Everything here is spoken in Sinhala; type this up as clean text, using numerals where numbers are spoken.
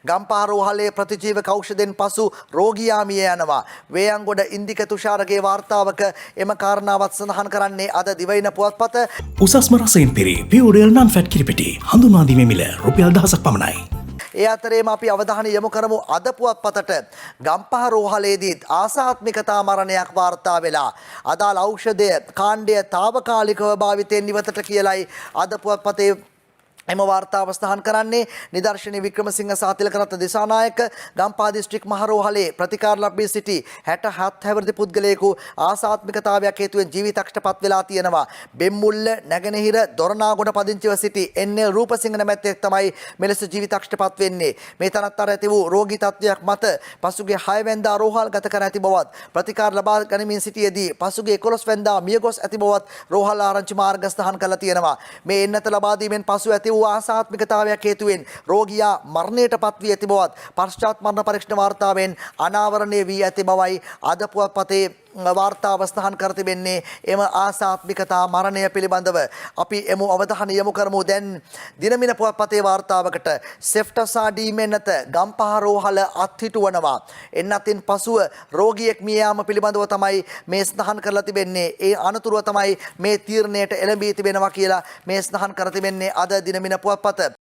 ගම්පහ රෝහලේ ප්‍රතිජීවක ඖෂධෙන් පසු රෝගියා මිය යනවා. වේයන්ගොඩ ඉන්දික තුෂාරගේ වාර්තාවක එම කාරණාවත් සඳහන් කරන්නේ අද දිවයින පුවත්පත. උසස්ම රසයෙන් පිරි පියෝරියල් නන් ෆැට් කිරිපිටි හඳුනාදීමේ මිල රුපියල් 1000ක් පමණයි. ඒ අතරේම අපි අවධානය යොමු කරමු අද පුවත්පතට. ගම්පහ රෝහලේදීත් ආසාත්මිකතා මරණයක් වාර්තා වෙලා අදාළ ඖෂධය කාණ්ඩය తాවකාලිකව භාවිතයෙන් ඉවතට කියලයි අද පුවත්පතේ එම වාර්තාව සඳහන් කරන්නේ. නිදර්ශනී වික්‍රමසිංහ සහ තිලකරත්න දිසානායක ගම්පහ දිස්ත්‍රික් මහරෝහලේ ප්‍රතිකාර ලබී සිටි 67 හැවිරිදි පුද්ගලයෙකු ආසාත්මිකතාවයක් හේතුවෙන් ජීවිතක්ෂටපත් වෙලා තියෙනවා. බෙම්මුල්ල නැගෙනහිර දොරනාගොඩ පදිංචිව සිටි එන්.එල්. රූපසිංහ නැමැත්තෙක් තමයි මෙලෙස ජීවිතක්ෂටපත් වෙන්නේ. මේ තනත්තර ඇති වූ රෝගී තත්ත්වයක් මත පසුගිය 6 වෙනිදා රෝහල් ගත කර ඇති බවත් ප්‍රතිකාර ලබා ගනිමින් සිටියේදී පසුගිය 11 වෙනිදා මියගොස් ඇති බවත් රෝහල් ආරංචි මාර්ග සඳහන් කරලා තියෙනවා. මේ එන්නත ලබා දීමෙන් පසු ඇති ආසාත්මිකතාවයක් හේතුවෙන් රෝගියා මරණයට පත් වී ඇති බවත් පශ්චාත් මරණ පරීක්ෂණ වාර්තාවෙන් අනාවරණය වී ඇති බවයි අද පුවත්පතේ වාර්තාව සඳහන් කර තිබෙන්නේ. එම ආසාත්මිකතා මරණය පිළිබඳව අපි එමු අවධානය යොමු කරමු. දැන් දිනමින පුවත්පතේ වාර්තාවකට සෙෆ්ටසා ඩීමෙන්නත ගම්පහ රෝහල අත්හිටුවනවා. එන්නතින් පසුව රෝගියෙක් මිය යාම පිළිබඳව තමයි මේ සඳහන් කරලා තිබෙන්නේ. ඒ අනතුරුව තමයි මේ තීරණයට එළඹී තිබෙනවා කියලා මේ සඳහන් කර තිබෙන්නේ අද දිනමින පුවත්පත.